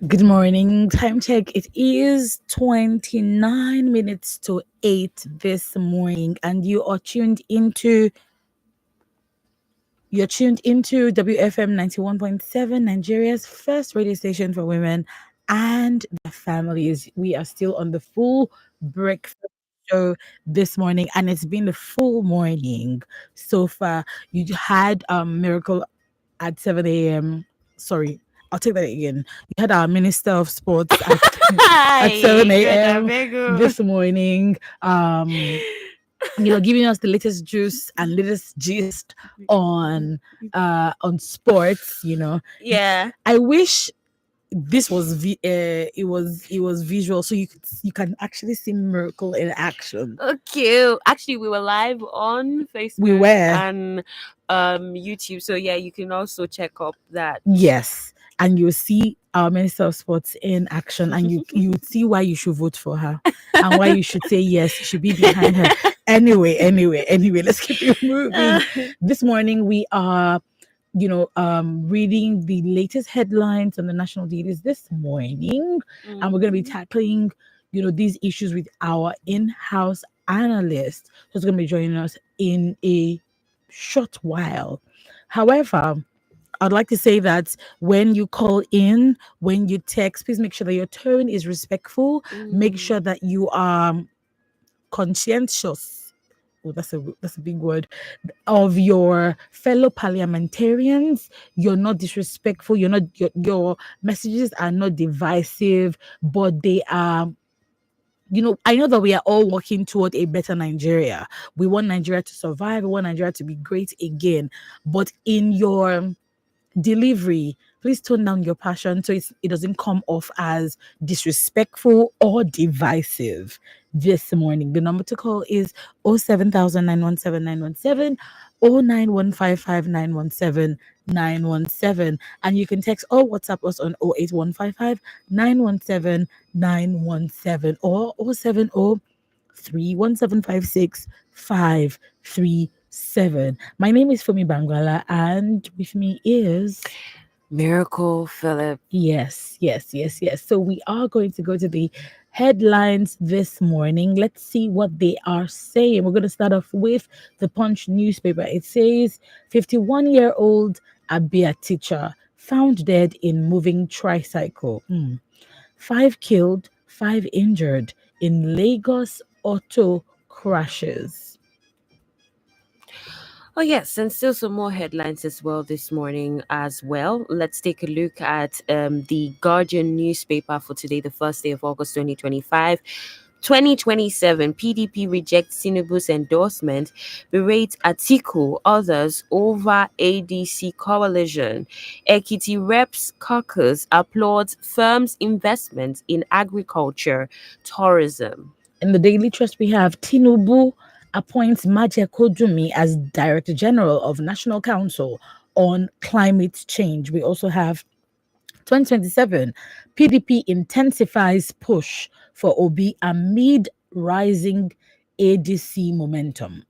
Good morning. Time check. It is 29 minutes to 8 this morning, and you're tuned into WFM 91.7, Nigeria's first radio station for women and their families. We are still on the full breakfast show this morning, and it's been a full morning so far. You had Miracle at 7 a.m. Sorry, I'll take that again. We had our Minister of Sports at 7 God, I a.m. beg you. this morning. Giving us the latest juice and latest gist on sports. Yeah. I wish this was it was visual, so you can actually see Miracle in action. Okay. Actually, we were live on We Facebook were. and YouTube. So yeah, you can also check up that. Yes, and you'll see our Minister of Sports in action, and you would see why you should vote for her and why you should say yes, you should be behind her. Anyway, let's keep it moving. This morning we are, reading the latest headlines on the national dailies this morning, and we're going to be tackling, these issues with our in-house analyst who's going to be joining us in a short while. However, I'd like to say that when you call in, when you text, please make sure that your tone is respectful. Make sure that you are conscientious. Oh, that's a big word. Of your fellow parliamentarians. You're not disrespectful. Your messages are not divisive, but they are. I know that we are all working toward a better Nigeria. We want Nigeria to survive. We want Nigeria to be great again. But in your delivery, please tone down your passion so it doesn't come off as disrespectful or divisive. This morning, the number to call is 07000 917 and you can text or WhatsApp us on 08155 or 070 My name is Fumi Bangwala, and with me is Miracle Philip. yes. So we are going to go to the headlines this morning. Let's see what they are saying. We're going to start off with the Punch newspaper. It says 51-year-old Abia teacher found dead in moving tricycle. 5 killed, 5 injured in Lagos auto crashes. Oh, yes, and still some more headlines as well this morning as well. Let's take a look at the Guardian newspaper for today, the first day of August 2025. 2027, PDP rejects Tinubu's endorsement, berates Atiku, others over ADC coalition. Ekiti Reps Caucus applauds firms' investments in agriculture, tourism. In the Daily Trust, we have Tinubu appoints Maje Kodumi as Director General of National Council on Climate Change. We also have 2027, PDP intensifies push for Obi amid rising ADC momentum.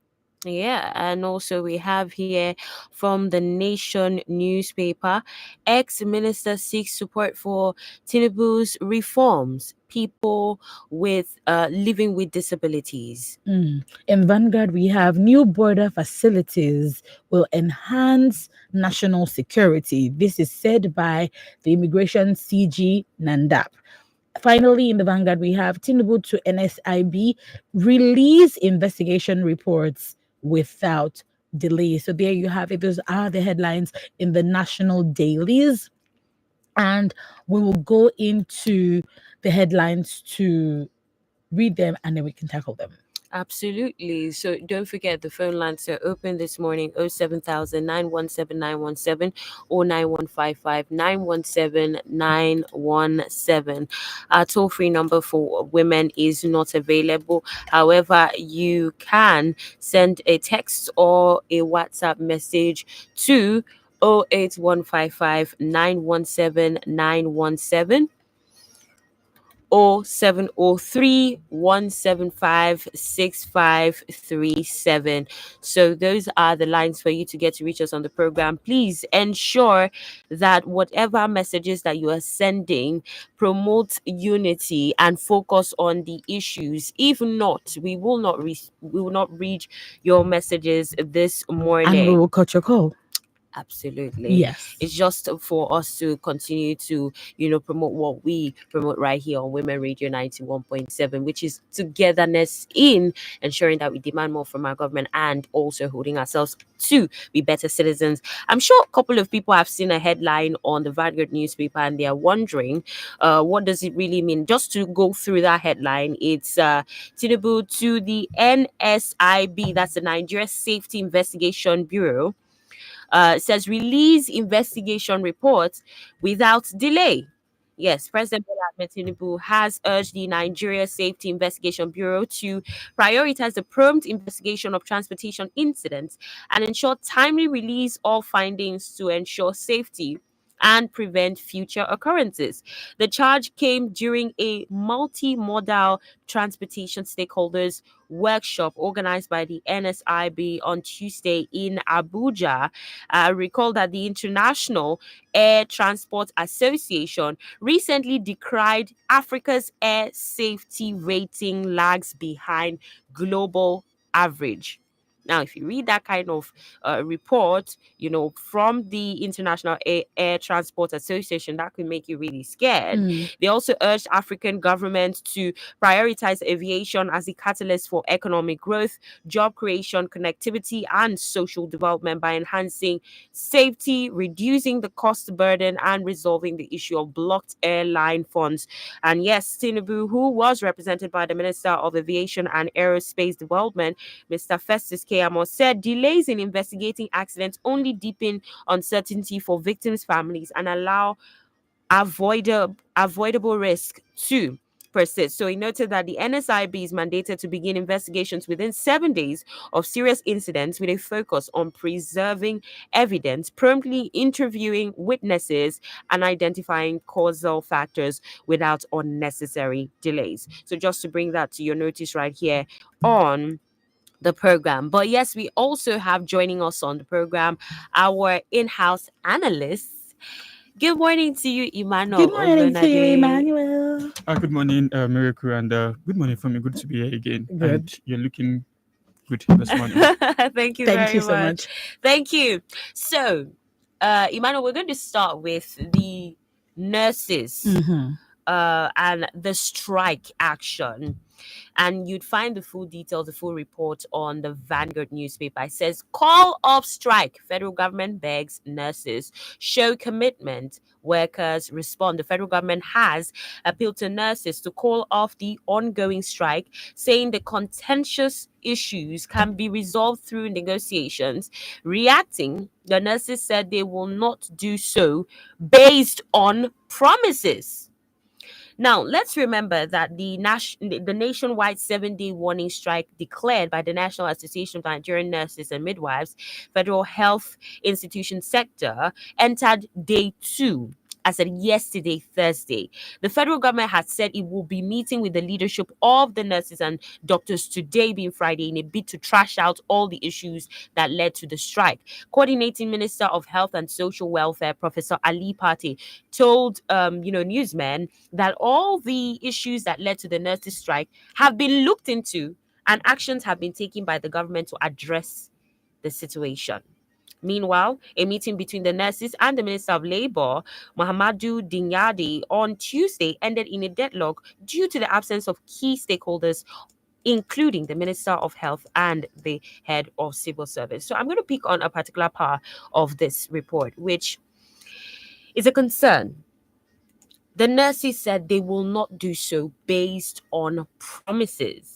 Yeah, and also we have here from the Nation newspaper, ex-minister seeks support for Tinubu's reforms, people with living with disabilities. In Vanguard, we have new border facilities will enhance national security. This is said by the immigration CG Nandap. Finally, in the Vanguard, we have Tinubu to NSIB release investigation reports without delay. So there you have it. Those are the headlines in the national dailies. And we will go into the headlines to read them and then we can tackle them. Absolutely. So don't forget the phone lines are open this morning 07000 or 9155 Our toll free number for women is not available. However, you can send a text or a WhatsApp message to 08155 0703 175 6537. So those are the lines for you to get to reach us on the program. Please ensure that whatever messages that you are sending promote unity and focus on the issues. If not, we will not read your messages this And we morning. will cut your call. Absolutely. Yes. It's just for us to continue to, promote what we promote right here on Women Radio 91.7, which is togetherness in ensuring that we demand more from our government and also holding ourselves to be better citizens. I'm sure a couple of people have seen a headline on the Vanguard newspaper and they are wondering, what does it really mean? Just to go through that headline, it's Tinubu to the NSIB, that's the Nigeria Safety Investigation Bureau, says release investigation reports without delay. Yes, President Bola Ahmed Tinubu has urged the Nigeria Safety Investigation Bureau to prioritize the prompt investigation of transportation incidents and ensure timely release of findings to ensure safety and prevent future occurrences. The charge came during a multimodal transportation stakeholders workshop organized by the NSIB on Tuesday in Abuja. Recall that the International Air Transport Association recently decried Africa's air safety rating lags behind global average. Now, if you read that kind of report, from the International Air Transport Association, that could make you really scared. They also urged African governments to prioritize aviation as a catalyst for economic growth, job creation, connectivity, and social development by enhancing safety, reducing the cost burden, and resolving the issue of blocked airline funds. And yes, Tinubu, who was represented by the Minister of Aviation and Aerospace Development, Mr. Festus Keyamo, said delays in investigating accidents only deepen uncertainty for victims' families and allow avoidable risk to persist. So he noted that the NSIB is mandated to begin investigations within 7 days of serious incidents with a focus on preserving evidence, promptly interviewing witnesses, and identifying causal factors without unnecessary delays. So just to bring that to your notice right here on the program. But yes, we also have joining us on the program our in-house analysts. Good morning to you, Good Emmanuel morning to you, Olunade. Emmanuel. Good morning, Miracle, and good morning for me. Good to be here again. Good. And you're looking good this morning. Thank you Thank very you so much. much. Thank you. So, Emmanuel, we're going to start with the nurses and the strike action. And you'd find the full details, the full report on the Vanguard newspaper. It says, call off strike. Federal government begs nurses. Show commitment. Workers respond. The federal government has appealed to nurses to call off the ongoing strike, saying the contentious issues can be resolved through negotiations. Reacting, the nurses said they will not do so based on promises. Now, let's remember that the nationwide 7-day warning strike declared by the National Association of Nigerian Nurses and Midwives, Federal Health Institution sector, entered day 2 as of yesterday, Thursday. The federal government has said it will be meeting with the leadership of the nurses and doctors today, being Friday, in a bid to trash out all the issues that led to the strike. Coordinating Minister of Health and Social Welfare, Professor Ali Pate, told newsmen that all the issues that led to the nurses' strike have been looked into and actions have been taken by the government to address the situation. Meanwhile, a meeting between the nurses and the Minister of Labour, Muhammadu Dinyadi, on Tuesday ended in a deadlock due to the absence of key stakeholders, including the Minister of Health and the head of civil service. So I'm going to pick on a particular part of this report, which is a concern. The nurses said they will not do so based on promises.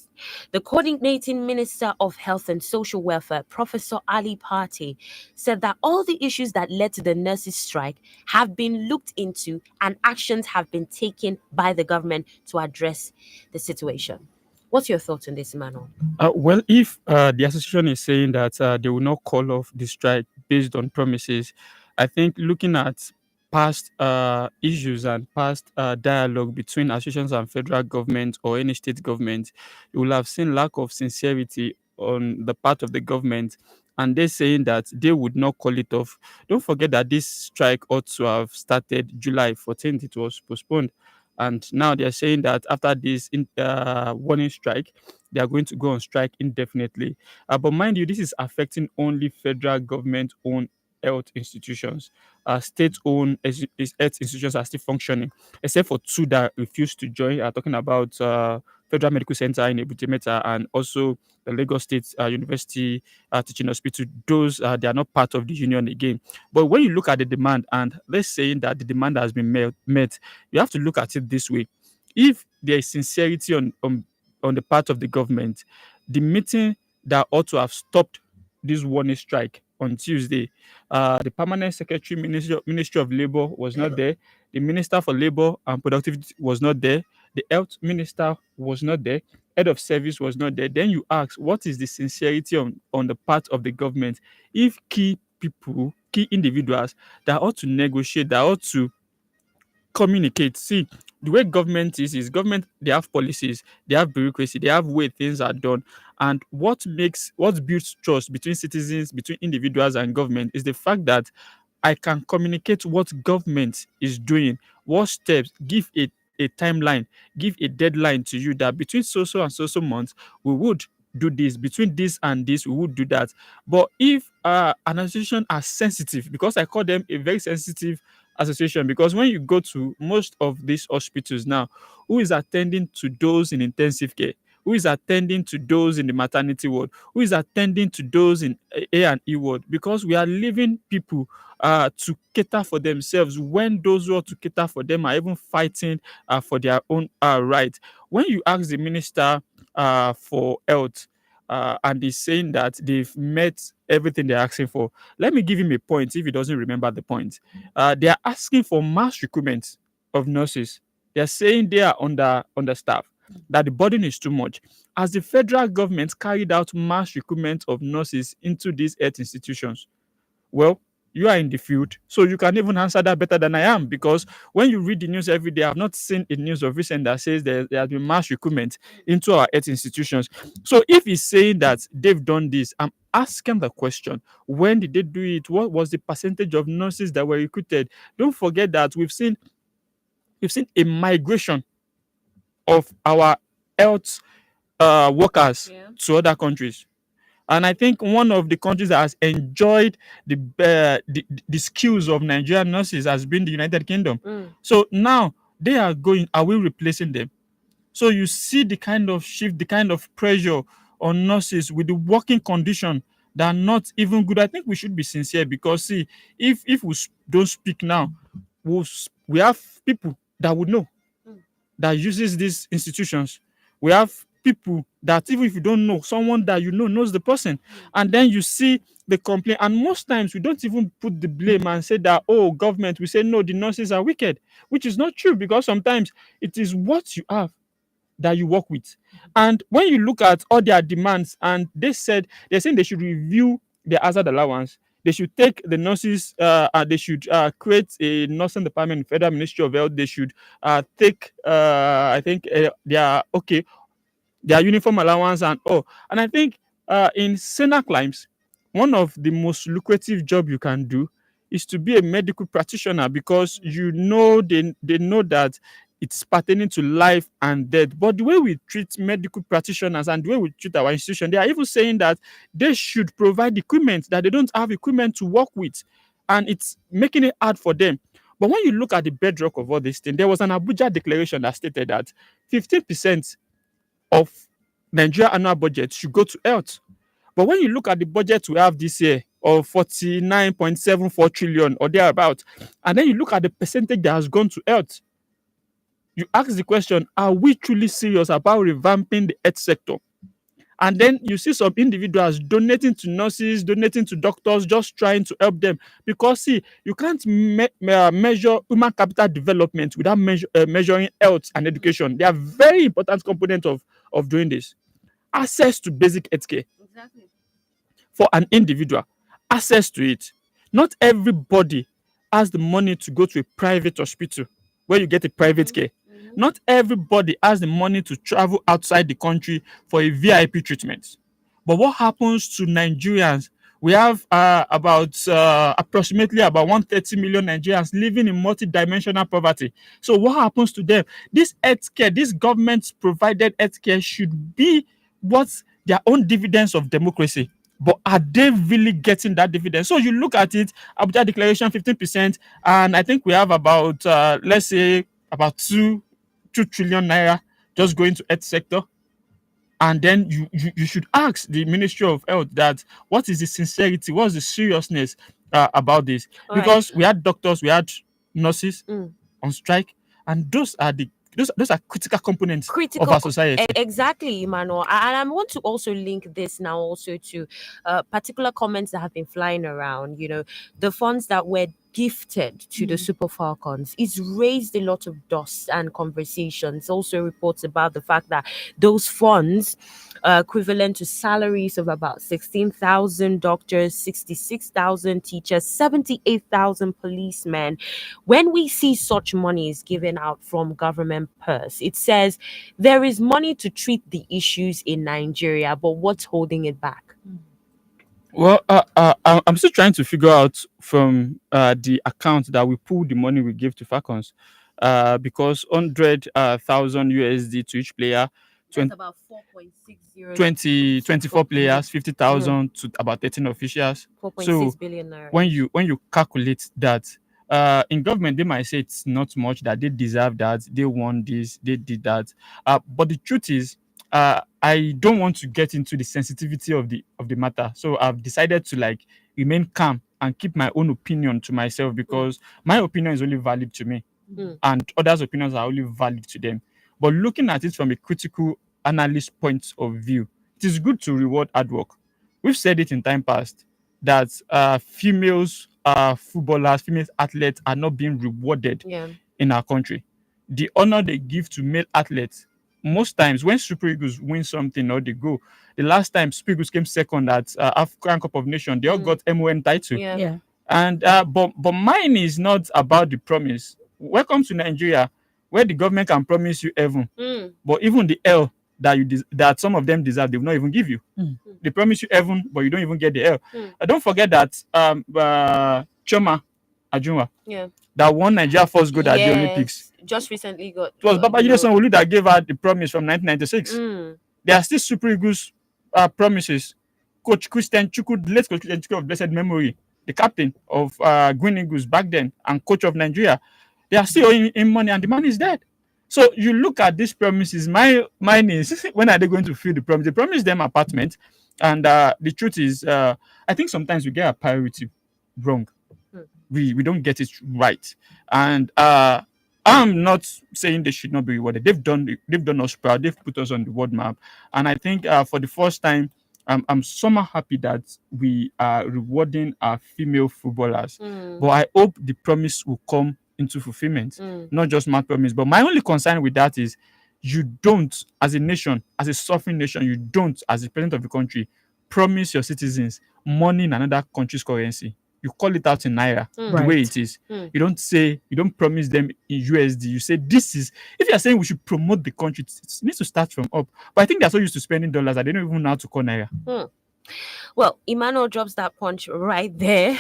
The coordinating Minister of Health and Social Welfare, Professor Ali Pate, said that all the issues that led to the nurses' strike have been looked into and actions have been taken by the government to address the situation. What's your thoughts on this, Emmanuel? Well, if the association is saying that they will not call off the strike based on promises, I think looking at past issues and past dialogue between associations and federal government or any state government, you will have seen lack of sincerity on the part of the government, and they're saying that they would not call it off. Don't forget that this strike ought to have started July 14th. It was postponed. And now they're saying that after this warning strike, they are going to go on strike indefinitely. But mind you, this is affecting only federal government owned health institutions. State-owned health institutions are still functioning, except for two that refused to join. Talking about Federal Medical Center in Ebutimeta and also the Lagos State University Teaching Hospital. Those they are not part of the union again. But when you look at the demand, and let's say that the demand has been met, you have to look at it this way: if there is sincerity on the part of the government, the meeting that ought to have stopped this warning strike on Tuesday, the permanent secretary Ministry of Labor was not there. The Minister for Labor and Productivity was not there. The Health Minister was not there. Head of Service was not there. Then you ask, what is the sincerity on the part of the government? If key people, key individuals that ought to negotiate, that ought to communicate. See, the way government is government, they have policies, they have bureaucracy, they have way things are done. And what builds trust between citizens, between individuals and government is the fact that I can communicate what government is doing, what steps, give a timeline, give a deadline to you that between so and so months we would do this, between this and this we would do that. But if an association are sensitive, because I call them a very sensitive association, because when you go to most of these hospitals now, who is attending to those in intensive care, who is attending to those in the maternity ward, who is attending to those in A&E ward, because we are leaving people to cater for themselves when those who are to cater for them are even fighting for their own right. When you ask the minister for health, and he's saying that they've met everything they're asking for, let me give him a point if he doesn't remember the point. They are asking for mass recruitment of nurses. They are saying they are understaffed, that the burden is too much. As the federal government carried out mass recruitment of nurses into these health institutions, well, you are in the field, so you can even answer that better than I am. Because when you read the news every day, I've not seen a news of recent that says there has been mass recruitment into our health institutions. So if he's saying that they've done this, I'm asking the question: when did they do it? What was the percentage of nurses that were recruited? Don't forget that we've seen a migration of our health workers Yeah. to other countries. And I think one of the countries that has enjoyed the skills of Nigerian nurses has been the United Kingdom. So now they are going. Are we replacing them? So you see the kind of shift, the kind of pressure on nurses with the working condition that are not even good. I think we should be sincere, because see, if we don't speak now, we have people that would know, that uses these institutions. We have people that even if you don't know, someone that you know knows the person. And then you see the complaint. And most times we don't even put the blame and say that, oh, government, we say, no, the nurses are wicked, which is not true, because sometimes it is what you have that you work with. And when you look at all their demands, and they're saying they should review their hazard allowance. They should take the nurses, they should create a nursing department in Federal Ministry of Health. They should take, I think, they are okay, their uniform allowance and all. And I think in saner climes, one of the most lucrative job you can do is to be a medical practitioner, because they know that it's pertaining to life and death. But the way we treat medical practitioners and the way we treat our institution, they are even saying that they should provide equipment, that they don't have equipment to work with, and it's making it hard for them. But when you look at the bedrock of all this thing, there was an Abuja declaration that stated that 15% of Nigeria annual budget should go to health. But when you look at the budget we have this year of 49.74 trillion or thereabout, and then you look at the percentage that has gone to health, you ask the question, are we truly serious about revamping the health sector? And then you see some individuals donating to nurses, donating to doctors, just trying to help them. Because see, you can't measure human capital development without measuring health and education. They are very important components of doing this. Access to basic healthcare Exactly. for an individual, access to it. Not everybody has the money to go to a private hospital where you get a private care. Mhm. Not everybody has the money to travel outside the country for a VIP treatment. But what happens to Nigerians? We have about approximately about 130 million Nigerians living in multi-dimensional poverty. So what happens to them? This healthcare, this government-provided healthcare should be what's their own dividends of democracy. But are they really getting that dividend? So you look at it, Abuja Declaration 15%, and I think we have about let's say about 2 trillion naira just going to health sector. And then you should ask the Ministry of Health that what is the sincerity, what's the seriousness about this? All right. Because we had doctors, we had nurses Mm. on strike, and those are critical components of Critical our society. exactly, Emmanuel. And I want to also link this now also to particular comments that have been flying around, the funds that were gifted to the Super Falcons. It's raised a lot of dust and conversations. Also reports about the fact that those funds equivalent to salaries of about 16,000 doctors, 66,000 teachers, 78,000 policemen. When we see such money is given out from government purse, it says there is money to treat the issues in Nigeria, but what's holding it back? Well, I'm still trying to figure out from the account that we pull the money we give to Falcons, because 100,000 USD to each player, That's about 4.60 24 players, 50,000 to about 13 officials. 4.6 So billion naira. when you calculate that, in government they might say it's not much, that they deserve that, they won this, they did that. But the truth is, I don't want to get into the sensitivity of the matter. So I've decided to like remain calm and keep my own opinion to myself, because my opinion is only valid to me, Mm. and others' opinions are only valid to them. But looking at it from a critical analyst point of view, it is good to reward hard work. We've said it in time past that females footballers, female athletes are not being rewarded Yeah. in our country. The honor they give to male athletes, most times when Super Eagles win something or they go, the last time Super Eagles came second at African Cup of Nations, they all got MON title. Yeah. Yeah. And but mine is not about the promise. Welcome to Nigeria, where the government can promise you heaven, Mm. but even the hell that that some of them deserve, they will not even give you. Mm. They promise you heaven, but you don't even get the hell. Mm. Don't forget that Choma Ajunwa, Yeah. that won Nigeria first gold at the Olympics. Yes. Just recently got. It was Babajide Sanwo-Olu that gave her the promise from 1996. Mm. There are still Super Eagles promises. Coach Christian Chukwu, the late Coach Christian Chukwu of blessed memory, the captain of Green Eagles back then and coach of Nigeria, they are still owing him money, and the man is dead. So you look at these promises. Mine is when are they going to fulfill the promise? They promise them apartment, and the truth is, I think sometimes we get a priority wrong. Hmm. We don't get it right, and I'm not saying they should not be rewarded. They've done us proud. They've put us on the world map, and I think for the first time, I'm somehow happy that we are rewarding our female footballers. Mm. But I hope the promise will come into fulfillment, Mm. not just mad promise. But my only concern with that is you don't, as a nation, as a sovereign nation, you don't, as the president of the country, promise your citizens money in another country's currency. You call it out in naira, Mm. the way Right. it is. Mm. You don't promise them in USD. You say this is, if you're saying we should promote the country, it needs to start from up. But I think they're so used to spending dollars that they don't even know how to call naira. Well, Emmanuel drops that punch right there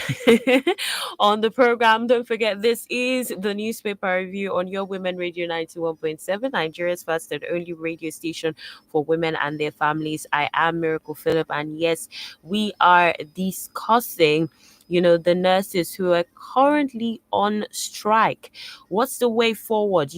on the program. Don't forget, this is the newspaper review on your Women Radio 91.7, Nigeria's first and only radio station for women and their families. I am Miracle Phillip, and yes, we are discussing the nurses who are currently on strike. What's the way forward?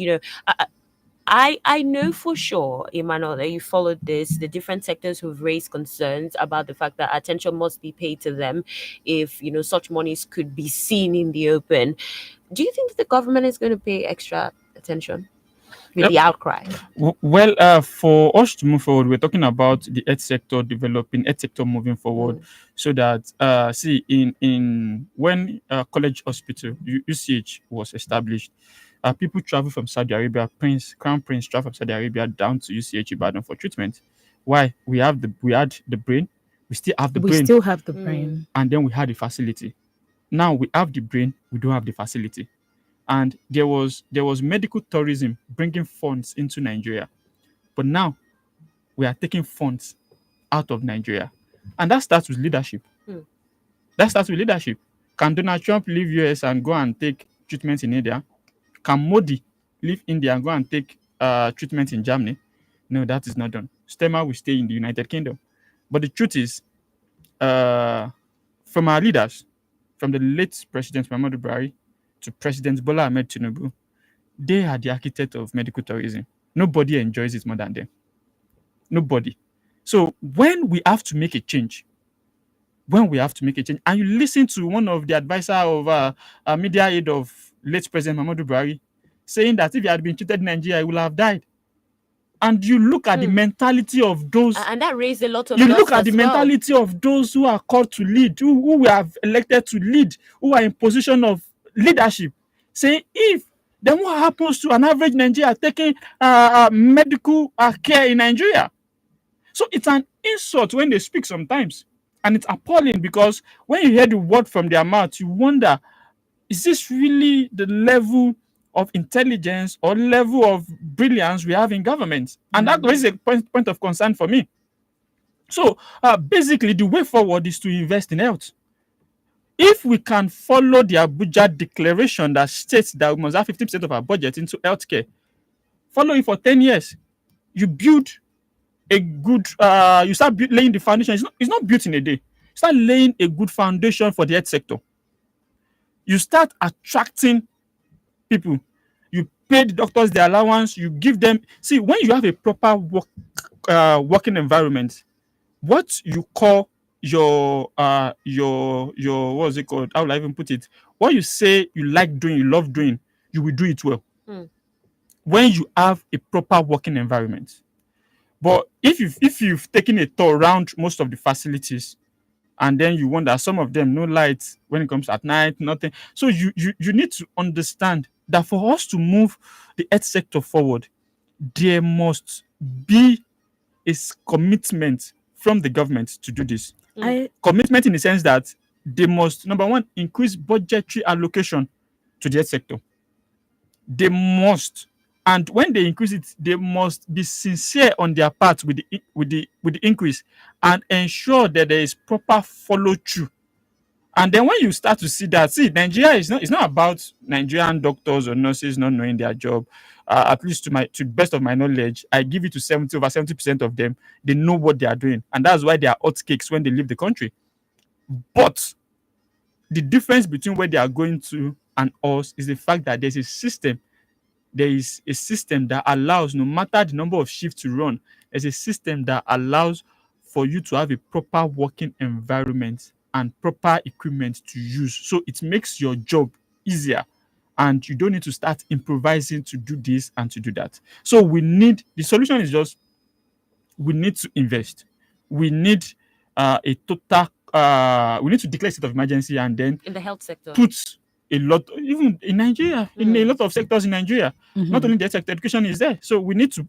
I know for sure, Emmanuel, that you followed this. The different sectors who've raised concerns about the fact that attention must be paid to them if, such monies could be seen in the open. Do you think that the government is going to pay extra attention with Yep. the outcry? Well, for us to move forward, we're talking about the health sector developing, health sector moving forward, so that see in when College Hospital UCH was established, people travel from Saudi Arabia. Crown Prince travel from Saudi Arabia down to UCH Ibadan for treatment. Why? We had the brain, we still have the We brain, still have the Mm. brain. and then we had the facility. Now we have the brain, we don't have the facility. And there was medical tourism bringing funds into Nigeria. But now we are taking funds out of Nigeria. And that starts with leadership. Hmm. That starts with leadership. Can Donald Trump leave US and go and take treatment in India? Can Modi leave India and go and take treatment in Germany? No, that is not done. Stemmer will stay in the United Kingdom. But the truth is, from our leaders, from the late President Muhammadu Buhari to President Bola Ahmed Tinubu, they are the architect of medical tourism. Nobody enjoys it more than them. Nobody. So when we have to make a change, and you listen to one of the advisor of media aid of late President Muhammadu Buhari saying that if he had been treated in Nigeria, he would have died. And you look at the mentality of those, And that raised a lot of you dust look at the as well. mentality of those who are called to lead, who we have elected to lead, who are in position of leadership, saying if then what happens to an average Nigerian taking medical care in Nigeria? So it's an insult when they speak sometimes. And it's appalling because when you hear the word from their mouth, you wonder, is this really the level of intelligence or level of brilliance we have in government? And that raises a point of concern for me. So basically, the way forward is to invest in health. If we can follow the Abuja declaration that states that we must have 50% of our budget into healthcare, follow it for 10 years, you build a good, you start laying the foundation. It's not built in a day. Start laying a good foundation for the health sector. You start attracting people. You pay the doctors their allowance. You give them. See, when you have a proper working environment, what you call your what's it called? How will I even put it? What you say you like doing, you love doing, you will do it well. When you have a proper working environment. But if you've taken a tour around most of the facilities, and then you wonder, some of them no lights when it comes at night, nothing. So you need to understand that for us to move the health sector forward, there must be a commitment from the government to do this. Commitment in the sense that they must, number one, increase budgetary allocation to the health sector. They must. And when they increase it, they must be sincere on their part with the increase and ensure that there is proper follow through. And then when you start to see that, see, Nigeria is not, it's not about Nigerian doctors or nurses not knowing their job. At least to best of my knowledge, I give it to over 70% of them. They know what they are doing, and that's why they are hotcakes when they leave the country. But the difference between where they are going to and us is the fact that there's a system. There is a system that allows, no matter the number of shifts to run, there's a system that allows for you to have a proper working environment and proper equipment to use. So it makes your job easier and you don't need to start improvising to do this and to do that. So the solution is just, we need to invest. We need we need to declare a state of emergency and then in the health sector. Put a lot, even in Nigeria, in a lot of sectors in Nigeria, not only the sector, education is there. So we need to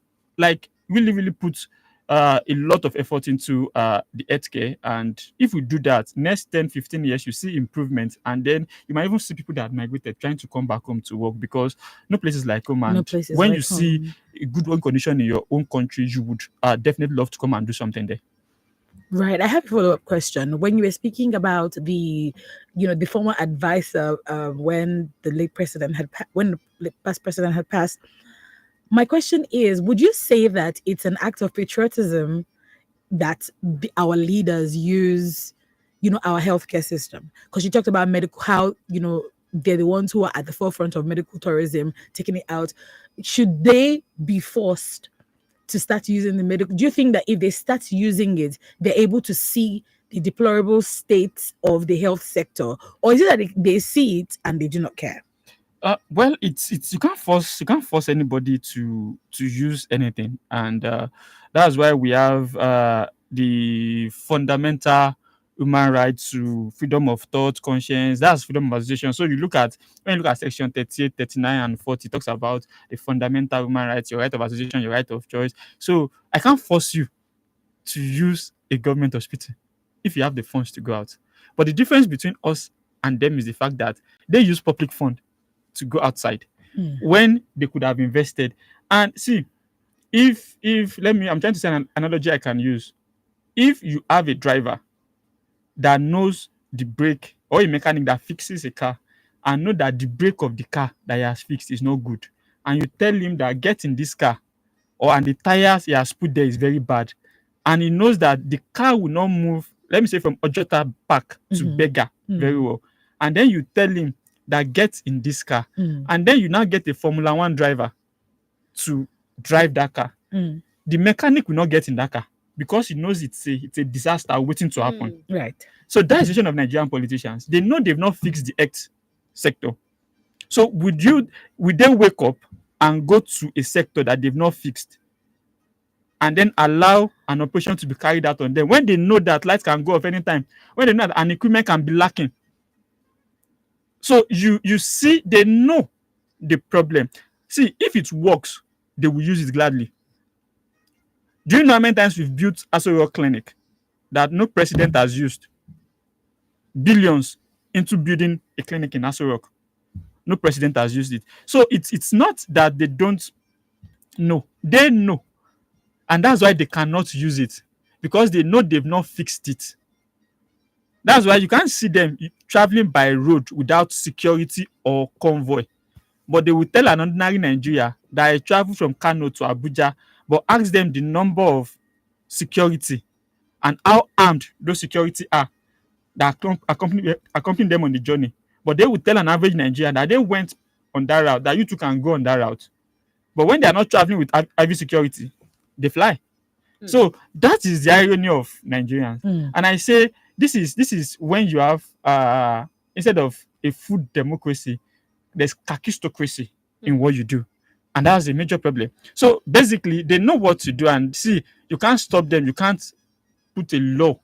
really put a lot of effort into the healthcare. And if we do that, next 10, 15 years, you see improvement. And then you might even see people that migrated trying to come back home to work because no place is like home. And when you see a good work condition in your own country, you would definitely love to come and do something there. Right. I have a follow-up question. When you were speaking about the former advisor when the late president when the past president had passed, my question is: would you say that it's an act of patriotism that our leaders use, our healthcare system? Because you talked about medical, how they're the ones who are at the forefront of medical tourism, taking it out. Should they be forced to start using the medical? Do you think that if they start using it, they're able to see the deplorable state of the health sector, or is it that they see it and they do not care? Well, it's you can't force anybody to use anything, and that's why we have the fundamental human rights to freedom of thought, conscience. That's freedom of association. So when you look at section 38, 39, and 40, it talks about the fundamental human rights, your right of association, your right of choice. So I can't force you to use a government hospital if you have the funds to go out. But the difference between us and them is the fact that they use public fund to go outside when they could have invested. And see, if I'm trying to say an analogy I can use. If you have a driver that knows the brake, or a mechanic that fixes a car and know that the brake of the car that he has fixed is not good, and you tell him that get in this car, and the tires he has put there is very bad, and he knows that the car will not move, let me say from Ojota Park to Bega very well, and then you tell him that get in this car, and then you now get a Formula One driver to drive that car, the mechanic will not get in that car because he knows it's a disaster waiting to happen. Right. So that's the situation of Nigerian politicians. They know they've not fixed the X sector. So would they wake up and go to a sector that they've not fixed and then allow an operation to be carried out on them when they know that lights can go off anytime, when they know that an equipment can be lacking? So you see, they know the problem. See, if it works, they will use it gladly. Do you know how many times we've built Aso Rock Clinic that no president has used? Billions into building a clinic in Aso Rock. No president has used it. So it's not that they don't know. They know. And that's why they cannot use it, because they know they've not fixed it. That's why you can't see them traveling by road without security or convoy. But they will tell an ordinary Nigeria that I travel from Kano to Abuja, but ask them the number of security and how armed those security are that accompany them on the journey. But they will tell an average Nigerian that they went on that route, that you too can go on that route. But when they are not traveling with heavy security, they fly. So that is the irony of Nigerians. And I say this is when you have instead of a food democracy, there's kakistocracy in what you do. And that's a major problem. So basically, they know what to do, and see, you can't stop them. You can't put a law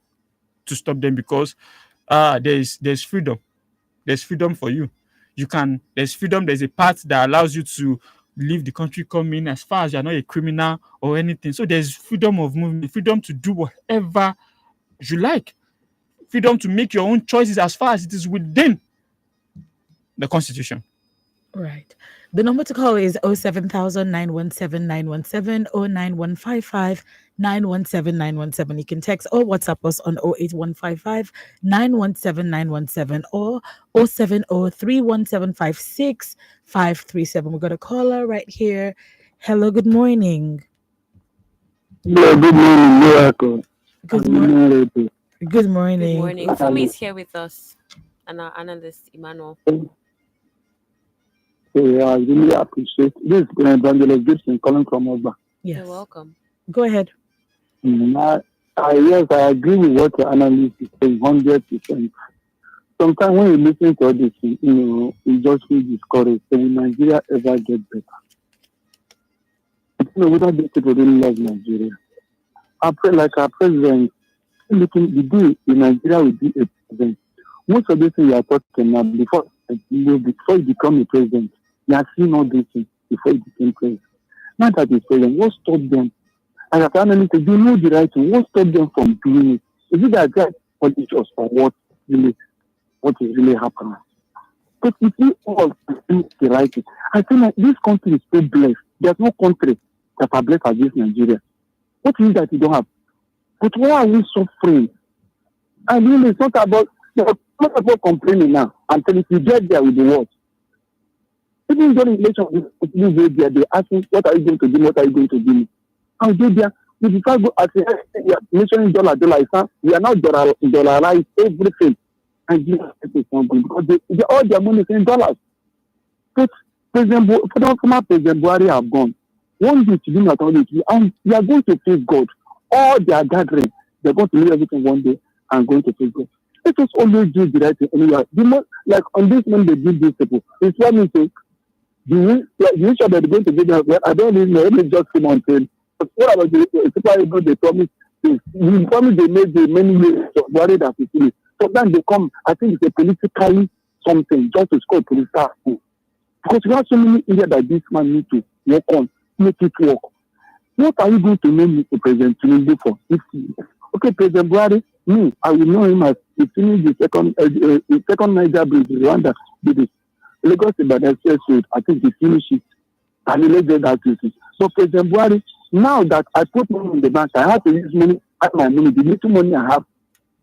to stop them, because there's freedom. There's freedom for you. There's freedom. There's a part that allows you to leave the country, come in as far as you're not a criminal or anything. So there's freedom of movement, freedom to do whatever you like, freedom to make your own choices as far as it is within the Constitution. Right. The number to call is 07000 917 917 09155 917 917. You can text or WhatsApp us on 08155 917 917 or 07031756537. We got a caller right here. Hello, good morning. Yeah, good morning, Miracle. Good morning. Good Good morning. morning. Fumi is here with us, and our analyst Emmanuel. Yeah, I really appreciate this. Evangelist Gibson calling from Oba. Yes. You're welcome. Go ahead. Yes, I agree with what the analyst is saying 100%. Sometimes when you listen to all this, you just feel discouraged. So will Nigeria ever get better? Whether these people really love Nigeria. I pray like our president, looking the day in Nigeria will be a president. Most of the things you are talking about before you become a president, you have seen all these things before you became president. Now that he's president, what stopped them? As a family, they know the right thing. What stopped them from doing it? Is it that they are politicians or what is really happening? But if we all do the right thing, I feel like this country is so blessed. There's no country that are blessed as this Nigeria. What is it that you don't have? But why are we suffering? I mean, it's not about complaining now. I'm telling you, get there with the words. Even during election, they ask me, what are you going to do? What are you going to do? I'll go there. If I go at the mentioning dollar, we are now dollarize everything. And it's not good because all their money is in dollars. But former President Buhari have gone. One day to do not only and we are going to face God. All they are gathering, they're going to leave everything one day and going to face God. Let us always do the right thing anyway. Like on this when they did this people, it's what we say. You sure they're going to do that? Well, I don't even know. Let me just come on saying. But what about the people they promise? The promise they made the many years worried that we finish. Sometimes they come, I think it's a politically something, just to score political school. Because we have so many areas that this man needs to work on, make it work. What are you going to name President Tinubu for? Okay, President Buhari, Me, I will know him as he finished the second Niger bridge, Rwanda did it. Lagos Ibadan Expressway, I think he finished it and he laid that with it. So President Buhari, now that I put money in the bank, I have to use money at my money, the little money I have,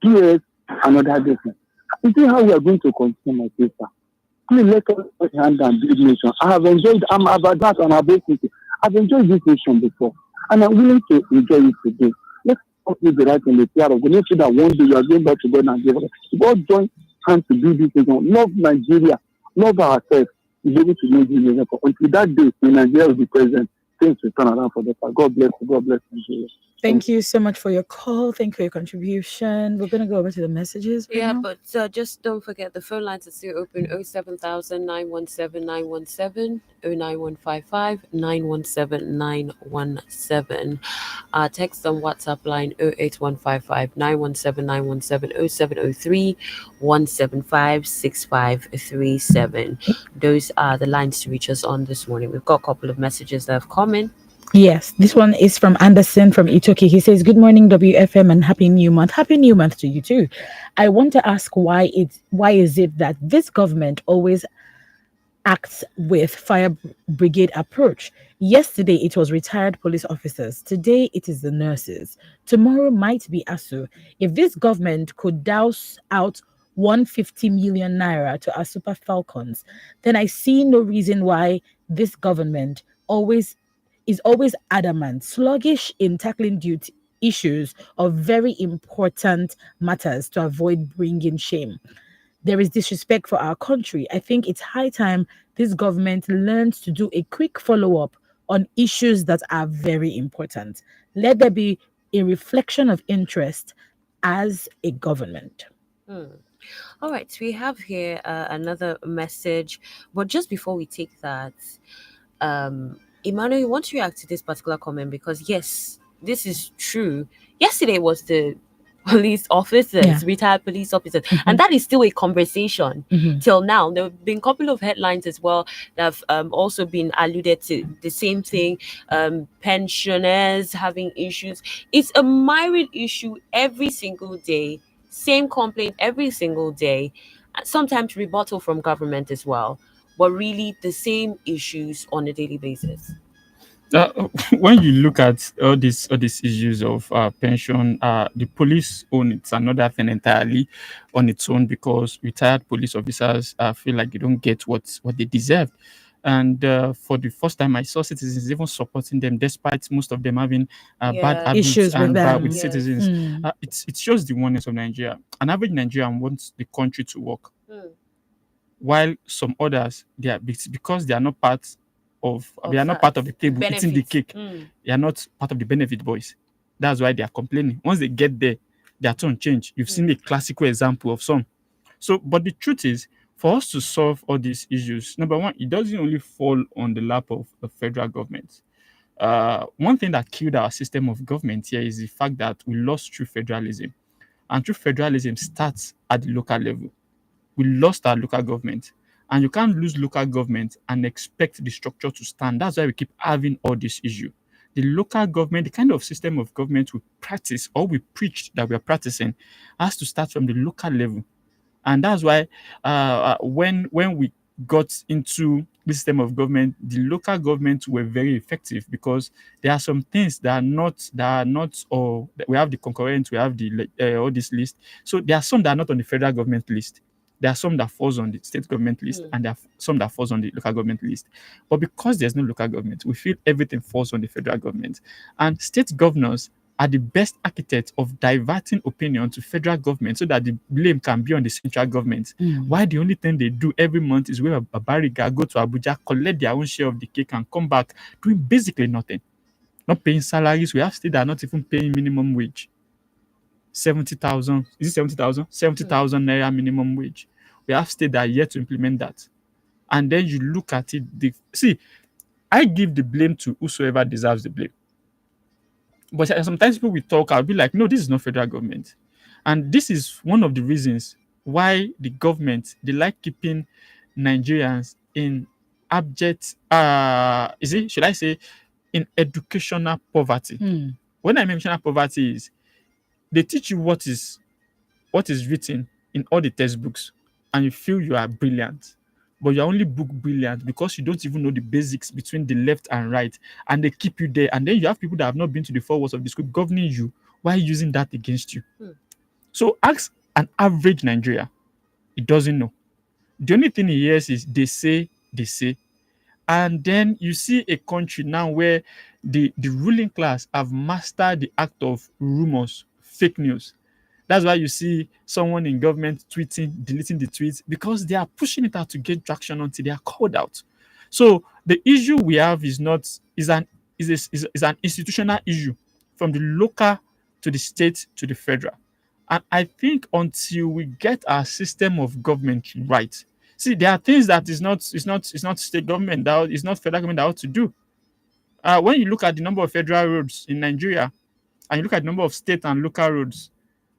PS, another difference. You see how we are going to continue, my sister. Please let us put hand and build nation. I have enjoyed, I'm about that and about it. I've enjoyed this nation before, and I'm willing to enjoy it today. Let's not do the right in the fear of God. Let's say that one day you are going back to God and give us. God join hands to build this nation. Love Nigeria, love ourselves. Be able to know this nation. Until that day, when Nigeria will be present, things will turn around for better. God bless you. God bless Nigeria. Thank you so much for your call. Thank you for your contribution. We're going to go over to the messages. Yeah, but just don't forget the phone lines are still open 07000 917 917 09155 917 917. Text on WhatsApp line 08155 917 917 0703 175 6537. Those are the lines to reach us on this morning. We've got a couple of messages that have come in. Yes, this one is from Anderson from Itoki. He says, "Good morning, WFM, and happy new month. Happy new month to you too. I want to ask why is it that this government always acts with fire brigade approach? Yesterday it was retired police officers. Today it is the nurses. Tomorrow might be ASU. If this government could douse out 150 million naira to our super falcons, then I see no reason why this government is always adamant, sluggish in tackling duty issues of very important matters to avoid bringing shame. There is disrespect for our country. I think it's high time this government learns to do a quick follow up on issues that are very important. Let there be a reflection of interest as a government." All right, we have here another message, but just before we take that, Emmanuel, you want to react to this particular comment because yes, this is true. Yesterday was the police officers, Yeah. retired police officers, and that is still a conversation till now. There have been a couple of headlines as well that have also been alluded to the same thing. Pensioners having issues. It's a myriad issue every single day. Same complaint every single day. Sometimes rebuttal from government as well, but really the same issues on a daily basis. When you look at all these issues of pension, the police own it's another thing entirely on its own because retired police officers feel like they don't get what they deserve. And for the first time, I saw citizens even supporting them, despite most of them having bad Yeah, habits Issues with and bad with them. Yes. citizens. Mm. It shows the oneness of Nigeria. An average Nigerian wants the country to work, while some others because they are not part they are not part of the table eating the benefits. cake. They are not part of the benefit boys. That's why they are complaining. Once they get there, their tone change. You've seen a classical example of some. So, but the truth is, for us to solve all these issues, number one, it doesn't only fall on the lap of the federal government. One thing that killed our system of government here is the fact that we lost true federalism, and true federalism starts at the local level. We lost our local government. And you can't lose local government and expect the structure to stand. That's why we keep having all this issue. The local government, the kind of system of government we practice or we preach that we are practicing, has to start from the local level. And that's why when we got into the system of government, the local governments were very effective because there are some things or we have the concurrent, we have the all this list. So there are some that are not on the federal government list. There are some that falls on the state government list, and there are some that falls on the local government list. But because there's no local government, we feel everything falls on the federal government. And state governors are the best architects of diverting opinion to federal government so that the blame can be on the central government. Why the only thing they do every month is wear a bariga, go to Abuja, collect their own share of the cake, and come back doing basically nothing. Not paying salaries. We have states that are not even paying minimum wage. 70,000. Is it 70,000? 70,000 naira minimum wage. We have states that are yet to implement that. And then you look at it. See, I give the blame to whosoever deserves the blame. But sometimes people will talk, I'll be like, no, this is not federal government. And this is one of the reasons why the government, they like keeping Nigerians in abject, should I say, in educational poverty. When I mention poverty is, they teach you what is what is written in all the textbooks and you feel you are brilliant, but you're only book brilliant because you don't even know the basics between the left and right, and they keep you there. And then you have people that have not been to the four walls of the school governing you while using that against you. Hmm. So ask an average Nigeria, he doesn't know. The only thing he hears is they say. And then you see a country now where the ruling class have mastered the act of rumors, fake news. That's why you see someone in government tweeting, deleting the tweets, because they are pushing it out to get traction until they are called out. So the issue we have is not is an institutional issue from the local to the state to the federal. And I think until we get our system of government right, see, there are things that is not state government that is not federal government that ought to do. When you look at the number of federal roads in Nigeria and you look at the number of state and local roads,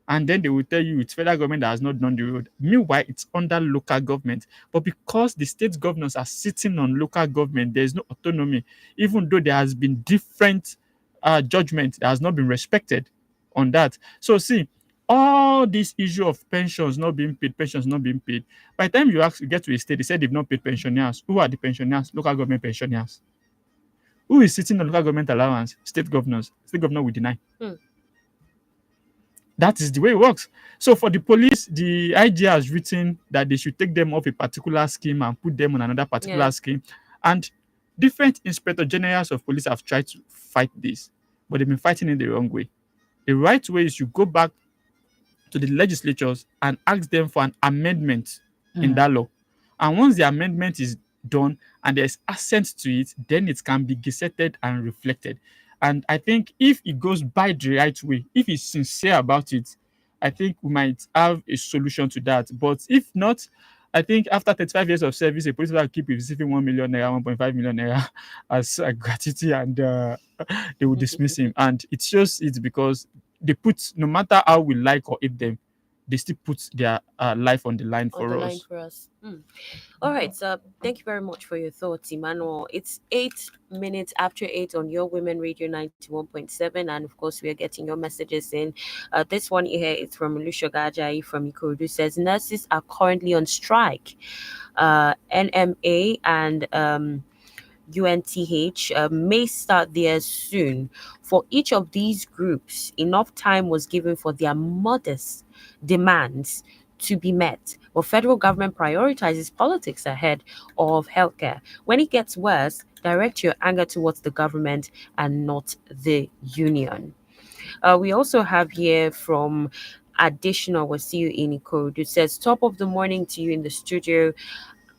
and then they will tell you it's federal government that has not done the road. Meanwhile, it's under local government. But because the state governors are sitting on local government, there is no autonomy, even though there has been different judgment that has not been respected on that. So see, all this issue of pensions not being paid. By the time you get to a state, they said they've not paid pensioners. Who are the pensioners? Local government pensioners. Who is sitting on local government allowance? State governors. State governor will deny. Hmm. That is the way it works. So for the police, the IG has written that they should take them off a particular scheme and put them on another particular Yeah. scheme. And different inspector generals of police have tried to fight this, but they've been fighting it the wrong way. The right way is you go back to the legislatures and ask them for an amendment in that law. And once the amendment is done and there's assent to it, then it can be gazetted and reflected. And I think if it goes by the right way, if he's sincere about it, I think we might have a solution to that. But if not, I think after 35 years of service, a police will keep receiving 1 million naira, 1.5 million naira as a gratuity, and they will dismiss him. And it shows it's because they put, no matter how we like or hate them, they still put their life on the line On for the line us. for us. All right, so thank you very much for your thoughts, Emmanuel. It's 8 minutes after 8 on your Women Radio 91.7, and of course, we are getting your messages in. This one here is from Lucia Gajai from Ikorodu, says nurses are currently on strike. NMA and UNTH may start there soon. For each of these groups, enough time was given for their modest demands to be met. But federal government prioritizes politics ahead of healthcare. When it gets worse, direct your anger towards the government and not the union. We also have here from Additional Wasiu Inikoro, who says, top of the morning to you in the studio.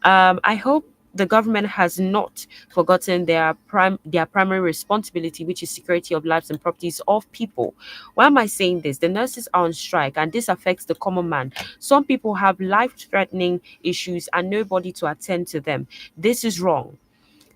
I hope the government has not forgotten their primary responsibility, which is security of lives and properties of people. Why am I saying this? The nurses are on strike, and this affects the common man. Some people have life-threatening issues and nobody to attend to them. This is wrong.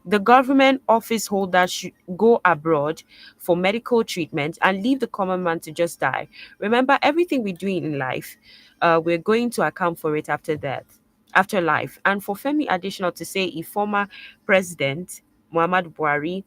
The government office holders should go abroad for medical treatment and leave the common man to just die. Remember, everything we do in life, we're going to account for it after death, after life. And for Femi Additional to say, if former president Muhammad Buhari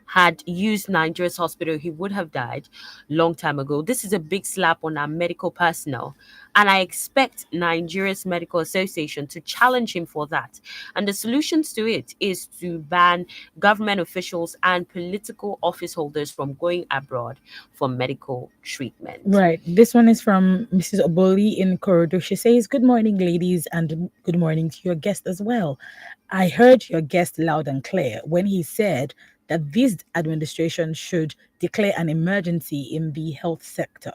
had used Nigeria's hospital, he would have died long time ago. This is a big slap on our medical personnel. And I expect Nigeria's Medical Association to challenge him for that. And the solutions to it is to ban government officials and political office holders from going abroad for medical treatment. Right. This one is from Mrs. Oboli in Korodo. She says, good morning, ladies, and good morning to your guest as well. I heard your guest loud and clear when he said that this administration should declare an emergency in the health sector,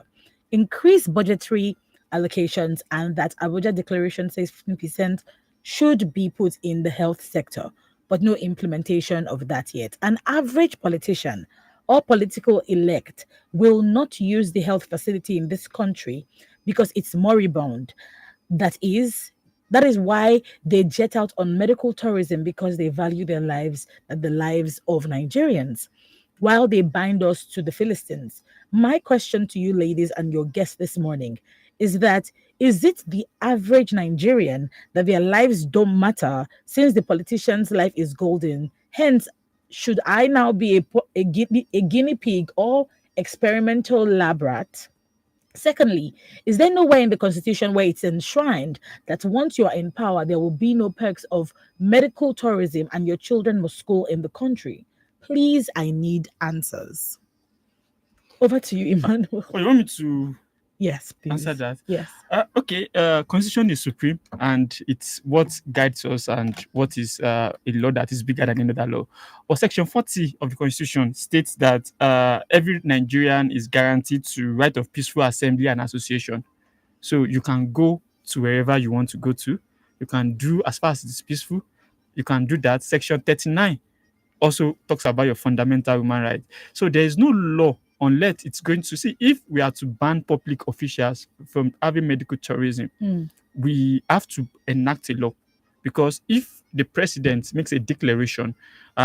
increase budgetary allocations, and that Abuja declaration says 15% should be put in the health sector, but no implementation of that yet. An average politician or political elect will not use the health facility in this country because it's moribund. That is that is why they jet out on medical tourism, because they value their lives than the lives of Nigerians, while they bind us to the Philistines. My question to you, ladies, and your guest this morning is that is it the average Nigerian that their lives don't matter since the politician's life is golden? Hence, should I now be a guinea pig or experimental lab rat? Secondly, is there nowhere in the constitution where it's enshrined that once you are in power, there will be no perks of medical tourism and your children must school in the country? Please, I need answers. Over to you, Emmanuel. Oh, you want me to Yes, answer please. that? Yes. Okay, constitution is supreme and it's what guides us and what is a law that is bigger than any other law. But section 40 of the constitution states that every Nigerian is guaranteed to right of peaceful assembly and association. So you can go to wherever you want to go to. You can do as far as it is peaceful. You can do that. Section 39 also talks about your fundamental human rights. So there is no law unless it's going to see if we are to ban public officials from having medical tourism, Mm. we have to enact a law because if the president makes a declaration,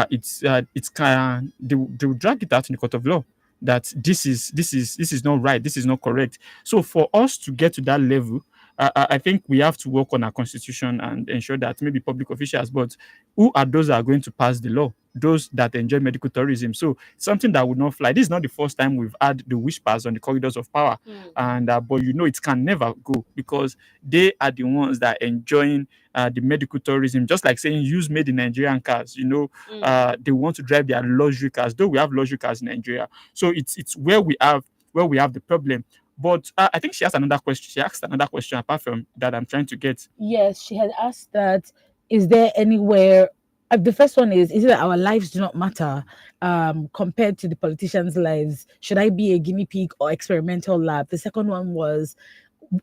it's kind they will drag it out in the court of law that this is not right, this is not correct. So for us to get to that level, I think we have to work on our constitution and ensure that maybe public officials, but who are those that are going to pass the law? Those that enjoy medical tourism. So something that would not fly. This is not the first time we've had the whispers on the corridors of power, and but it can never go because they are the ones that are enjoying the medical tourism. Just like saying use made in Nigerian cars. They want to drive their luxury cars. Though we have luxury cars in Nigeria, so it's where we have the problem. But I think she asked another question. She asked another question apart from that I'm trying to get. Yes, she had asked that, is there anywhere, the first one is it that our lives do not matter compared to the politicians' lives? Should I be a guinea pig or experimental lab? The second one was,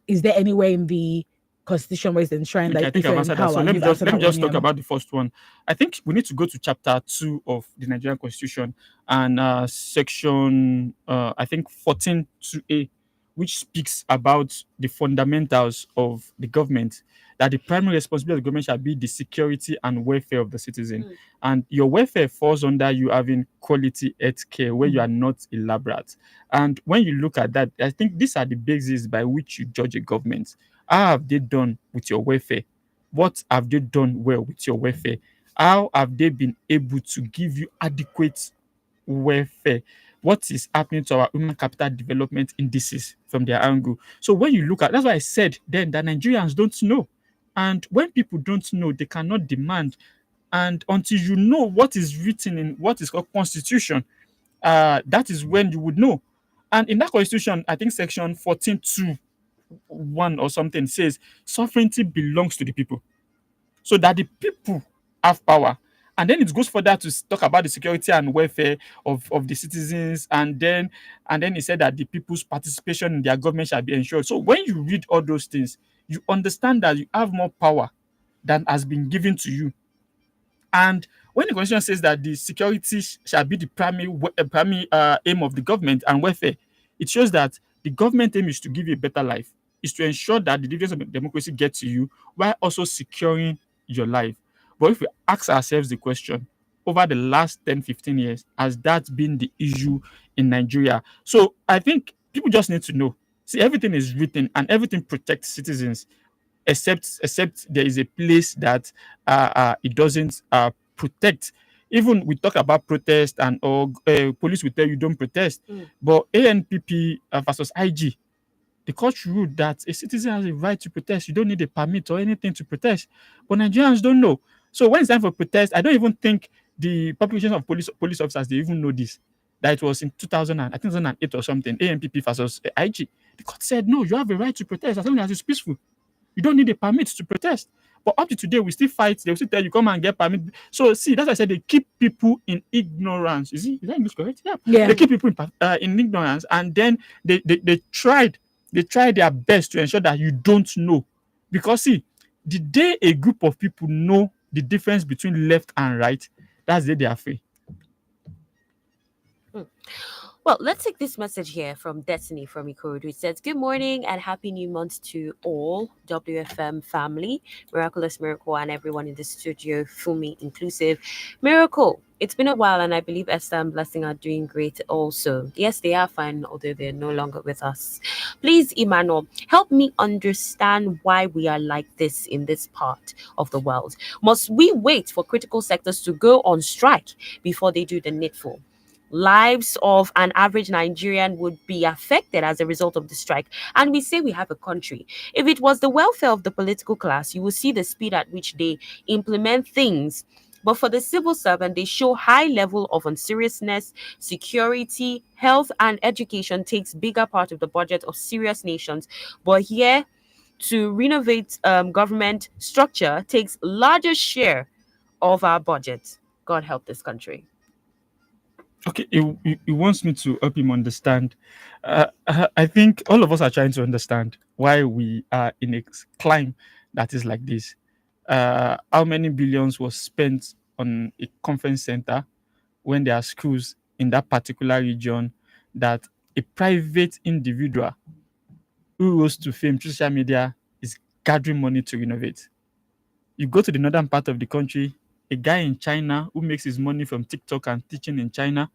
is there anywhere in the constitution where it's enshrined Okay, that I think if I've you're in answered that. So power, let me you've just answered let me that one, just talk Yam? about the first one. I think we need to go to chapter 2 of the Nigerian Constitution and section I think 14 to A, which speaks about the fundamentals of the government. That the primary responsibility of the government shall be the security and welfare of the citizen, and your welfare falls under you having quality health care where you are not elaborate. And when you look at that, I think these are the bases by which you judge a government. How have they done with your welfare? What have they done well with your welfare? How have they been able to give you adequate welfare? What is happening to our human capital development indices from their angle? So when you look at, that's why I said then that Nigerians don't know. And when people don't know, they cannot demand. And until you know what is written in what is called constitution, that is when you would know. And in that constitution, I think section 14.2.1 or something says sovereignty belongs to the people, so that the people have power. And then it goes further to talk about the security and welfare of the citizens. And then he said that the people's participation in their government shall be ensured. So when you read all those things, you understand that you have more power than has been given to you. And when the constitution says that the security shall be the primary aim of the government and welfare, it shows that the government aim is to give you a better life, is to ensure that the dividends of democracy get to you while also securing your life. But if we ask ourselves the question, over the last 10, 15 years, has that been the issue in Nigeria? So I think people just need to know. See, everything is written and everything protects citizens except there is a place that it doesn't protect. Even we talk about protest and or police will tell you don't protest, but ANPP versus IG, the court ruled that a citizen has a right to protest. You don't need a permit or anything to protest. But Nigerians don't know. So when it's time for protest, I don't even think the population of police officers they even know this. That it was in 2000 and, I think 2008 or something, ANPP versus IG. The court said no, you have a right to protest as long as it's peaceful. You don't need a permit to protest. But up to today, we still fight. They will still tell you, come and get permit. So, see, that's why I said they keep people in ignorance. Is that English correct? Yeah. Yeah. They keep people in ignorance. And then they tried their best to ensure that you don't know. Because, see, the day a group of people know the difference between left and right, that's the day they are free. Well, let's take this message here from Destiny from Ikorodu. It says, good morning and happy new month to all WFM family, Miraculous Miracle, and everyone in the studio, Fumi inclusive. Miracle, it's been a while, and I believe Esther and Blessing are doing great also. Yes, they are fine, although they're no longer with us. Please, Emmanuel, help me understand why we are like this in this part of the world. Must we wait for critical sectors to go on strike before they do the needful? lives of an average Nigerian would be affected as a result of the strike. And we say we have a country. If it was the welfare of the political class, you will see the speed at which they implement things. But for the civil servant, they show high level of unseriousness, security, health, and education takes bigger part of the budget of serious nations. But here, to renovate government structure takes larger share of our budget. God help this country. Okay, he wants me to help him understand. I think all of us are trying to understand why we are in a climb that is like this. How many billions was spent on a conference center when there are schools in that particular region that a private individual who rose to fame through social media is gathering money to renovate? You go to the northern part of the country, a guy in China who makes his money from TikTok and teaching in China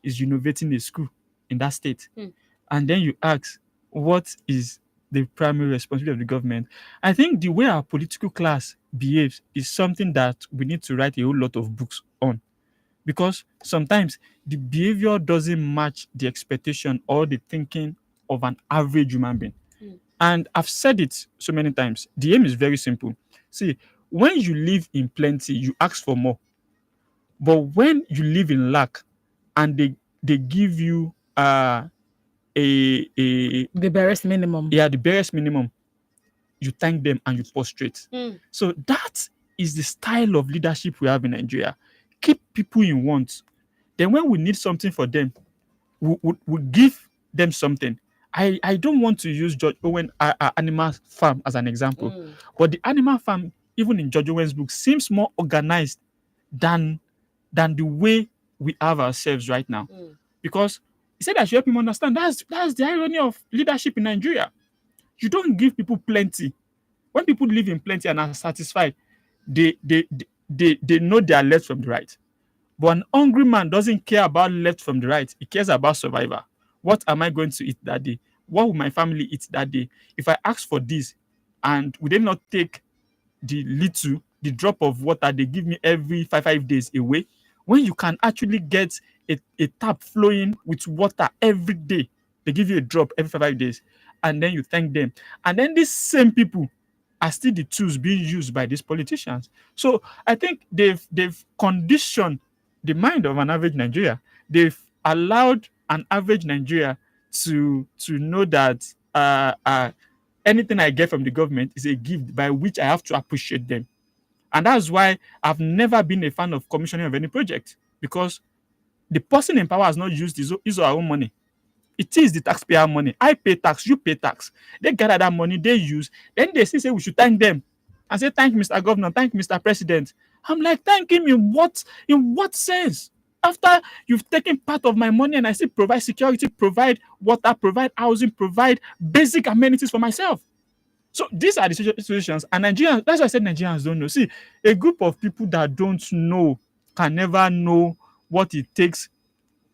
is renovating a school in that state. And then you ask, what is the primary responsibility of the government? I think the way our political class behaves is something that we need to write a whole lot of books on, because sometimes the behavior doesn't match the expectation or the thinking of an average human being. And I've said it so many times. The aim is very simple. See, when you live in plenty, you ask for more. But when you live in lack and they give you a The barest minimum. yeah, the barest minimum, you thank them and you prostrate. So that is the style of leadership we have in Nigeria. Keep people in want. Then when we need something for them, we give them something. I don't want to use George Owen animal farm as an example, but the animal farm, even in George Owen's book, seems more organized than the way we have ourselves right now. Because he said I should help him understand that's the irony of leadership in Nigeria. You don't give people plenty. When people live in plenty and are satisfied, they know they are left from the right. But an hungry man doesn't care about left from the right. He cares about survival. What am I going to eat that day? What will my family eat that day? If I ask for this, and would they not take the drop of water they give me every five days away? When you can actually get a tap flowing with water every day, they give you a drop every 5 days, and then you thank them. And then these same people are still the tools being used by these politicians. So I think they've conditioned the mind of an average Nigeria. They've allowed an average Nigeria to know that anything I get from the government is a gift by which I have to appreciate them. And that's why I've never been a fan of commissioning of any project, because the person in power has not used his or her own money. It is the taxpayer money. I pay tax, you pay tax. They gather that money, they use. Then they still say we should thank them and say, thank Mr. Governor, thank Mr. President. I'm like, thank him in what sense? After you've taken part of my money and I still provide security, provide water, provide housing, provide basic amenities for myself. So these are the situations, and Nigerians, that's why I said Nigerians don't know. See, a group of people that don't know can never know what it takes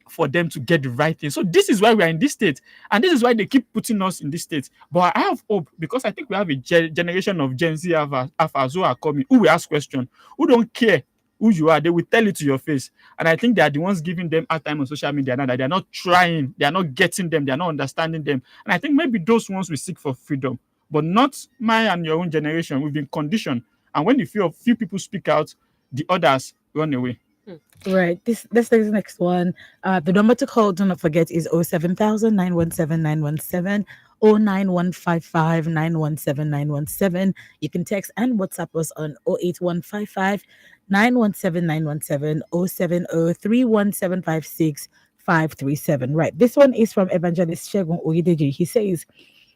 for them to get the right thing. So this is why we are in this state, and this is why they keep putting us in this state. But I have hope, because I think we have a generation of Gen Z alphas who are coming, who will ask questions, who don't care who you are. They will tell it to your face. And I think they are the ones giving them hard time on social media now, that they are not trying, they are not getting them, they are not understanding them. And I think maybe those ones will seek for freedom, but not my and your own generation. We've been conditioned. And when the few people speak out, the others run away. Right. This is the next one. The number to call, do not forget, is 07000 917 917 09155 917 917. You can text and WhatsApp us on 08155 917 917 070 31756 537. Right. This one is from Evangelist Shegun Oyedeji. He says,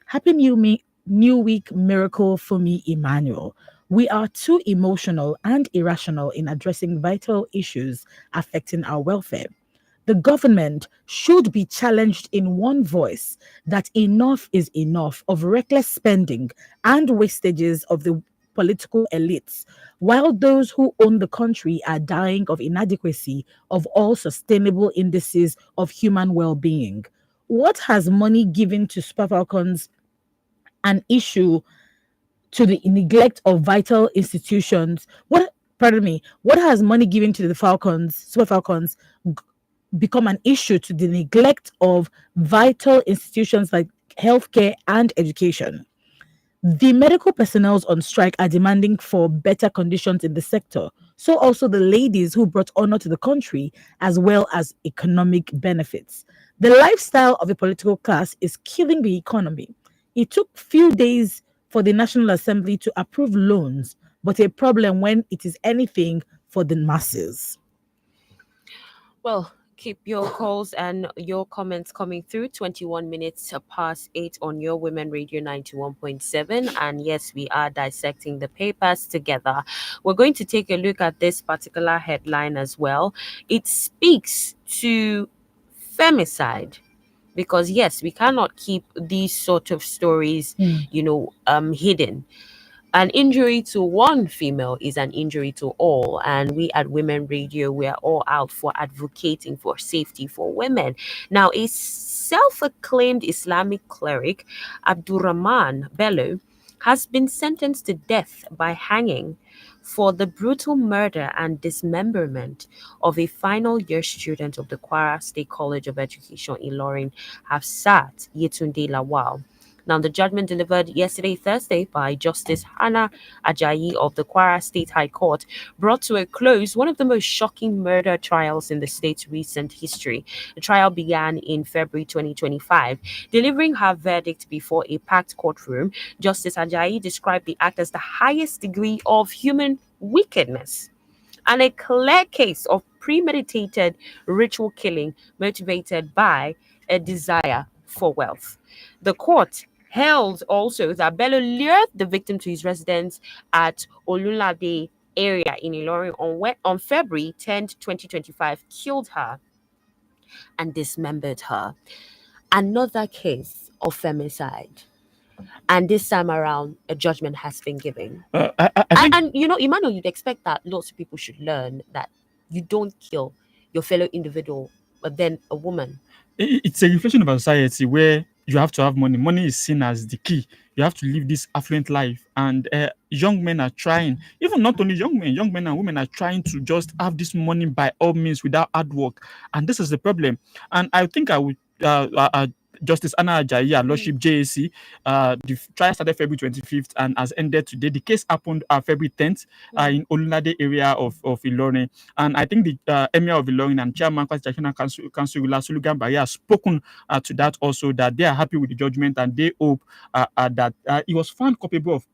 Happy New Week miracle for me, Emmanuel. We are too emotional and irrational in addressing vital issues affecting our welfare. The government should be challenged in one voice that enough is enough of reckless spending and wastages of the political elites, while those who own the country are dying of inadequacy of all sustainable indices of human well being. What has money given to Super Falcons an issue to the neglect of vital institutions? What has money given to the Falcons, Super Falcons, become an issue to the neglect of vital institutions like healthcare and education. The medical personnel on strike are demanding for better conditions in the sector. So also the ladies who brought honor to the country, as well as economic benefits. The lifestyle of a political class is killing the economy. It took few days for the National Assembly to approve loans, but a problem when it is anything for the masses. Well, keep your calls and your comments coming through. 21 minutes past 8 on your Women Radio 91.7. And yes, we are dissecting the papers together. We're going to take a look at this particular headline as well. It speaks to femicide, because yes, we cannot keep these sort of stories hidden. An injury to one female is an injury to all, and we at Women Radio, we are all out for advocating for safety for women. Now, a self-acclaimed Islamic cleric, Abdurrahman Bello, has been sentenced to death by hanging for the brutal murder and dismemberment of a final year student of the Kwara State College of Education in Ilorin, Hafsat Yetunde Lawal. Now, the judgment delivered yesterday, Thursday, by Justice Hannah Ajayi of the Kwara State High Court brought to a close one of the most shocking murder trials in the state's recent history. The trial began in February 2025. Delivering her verdict before a packed courtroom, Justice Ajayi described the act as the highest degree of human wickedness and a clear case of premeditated ritual killing motivated by a desire for wealth. The court held also that Bello lured the victim to his residence at Olunlade area in Ilorin on February 10th, 2025, killed her and dismembered her. Another case of femicide. And this time around, a judgment has been given. I think And Emmanuel, you'd expect that lots of people should learn that you don't kill your fellow individual, but then a woman. it's a reflection of a society where you have to have money. Money is seen as the key. You have to live this affluent life, and young men are trying. Even not only young men and women are trying to just have this money by all means without hard work, and this is the problem. And I think I would. Justice Anna Ajayi, Lordship JAC, the trial started February 25th and has ended today. The case happened February 10th in Olunlade area of Ilorin. And I think the Emir of Ilorin and Chairman Constitutional Council Sulugan Bari has spoken to that also, that they are happy with the judgment and they hope that he was found culpable of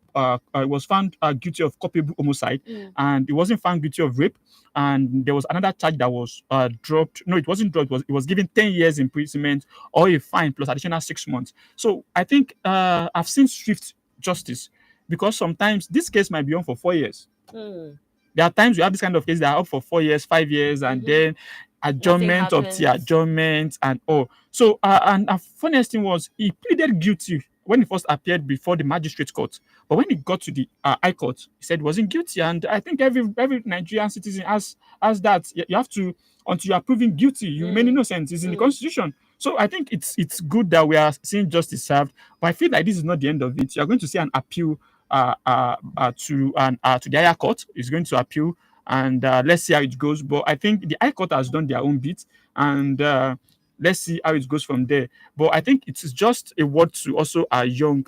was found guilty of culpable homicide, and he wasn't found guilty of rape. And there was another charge that was dropped. No, it wasn't dropped. It was given 10 years imprisonment or a fine plus additional 6 months. So I think I've seen swift justice, because sometimes this case might be on for 4 years. There are times we have this kind of case that are up for 4 years, 5 years, and then adjournment of the adjournment and all. So and the funniest thing was he pleaded guilty when he first appeared before the magistrate court. But when he got to the High Court, he said he wasn't guilty. And I think every Nigerian citizen has that. You have to, until you are proven guilty, you remain innocent. It's in the Constitution. So I think it's good that we are seeing justice served. But I feel like this is not the end of it. You are going to see an appeal to the higher court. Is going to appeal, and let's see how it goes. But I think the High Court has done their own bit, and let's see how it goes from there. But I think it is just a word to also our young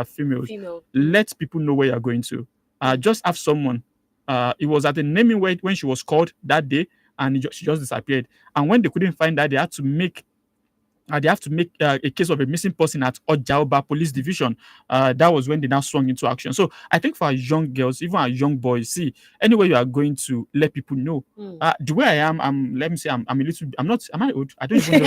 females. Let people know where you're going to. Just have someone. It was at the naming when she was called that day, and she just disappeared. And when they couldn't find her, they had to make a case of a missing person at Ojaoba Police Division. That was when they now swung into action. So I think for our young girls, even our young boys, see, anywhere you are going to, let people know. The way I am, let me say, I'm a little. I'm not. Am I old? I don't even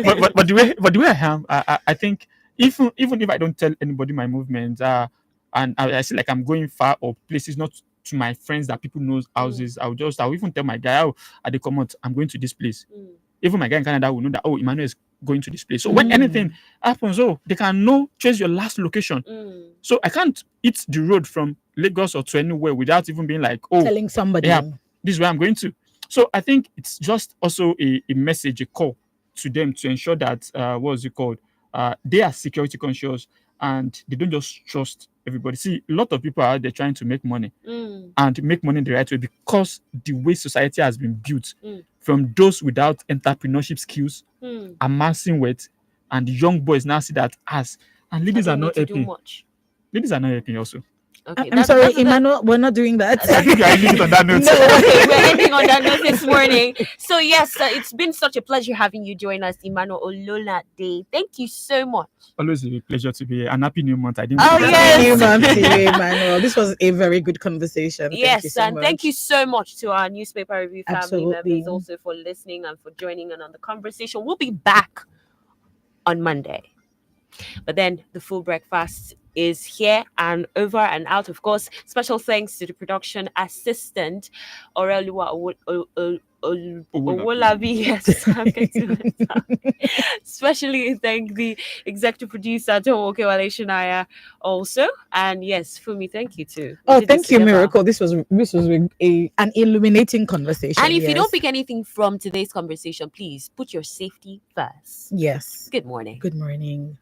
know. but the way I am, I think even if I don't tell anybody my movements, and I see like I'm going far or places not to my friends that people knows houses, I'll even tell my guy, at the comment, I'm going to this place. Even my guy in Canada will know that, Emmanuel is going to this place. So when anything happens, they can trace your last location. So I can't hit the road from Lagos or to anywhere without even being like, telling somebody, yeah, this is where I'm going to. So I think it's just also a message, a call to them to ensure that, what's it called? They are security conscious and they don't just trust everybody. See, a lot of people are out there trying to make money and make money the right way, because the way society has been built from those without entrepreneurship skills Hmm. amassing wealth, and the young boys now see that as, and I ladies are don't need not to do helping. much. Ladies are not helping also. Okay, I'm sorry, that's Emmanuel, we're not doing that. I think you are ending it on that note. No. okay, we're ending on that note this morning. So yes, it's been such a pleasure having you join us, Emmanuel Olola Day. Thank you so much. Always a pleasure to be here. And happy new month. I didn't Oh, forget yes. Happy New Month to you, Emmanuel. This was a very good conversation. Thank you Yes, so and much. thank you so much to our newspaper review family Absolutely. members also for listening and for joining in on the conversation. We'll be back on Monday. But then the full breakfast is here and over and out. Of course, special thanks to the production assistant, Aurelia Owolabi. Yes, I'm getting it up. Especially thank the executive producer, Tomo Shinaya, also. And yes, Fumi, thank you too. We Oh, did this thank you, together. Miracle. This was an illuminating conversation. And if you don't yes. pick anything from today's conversation, please put your safety first. Yes. Good morning. Good morning.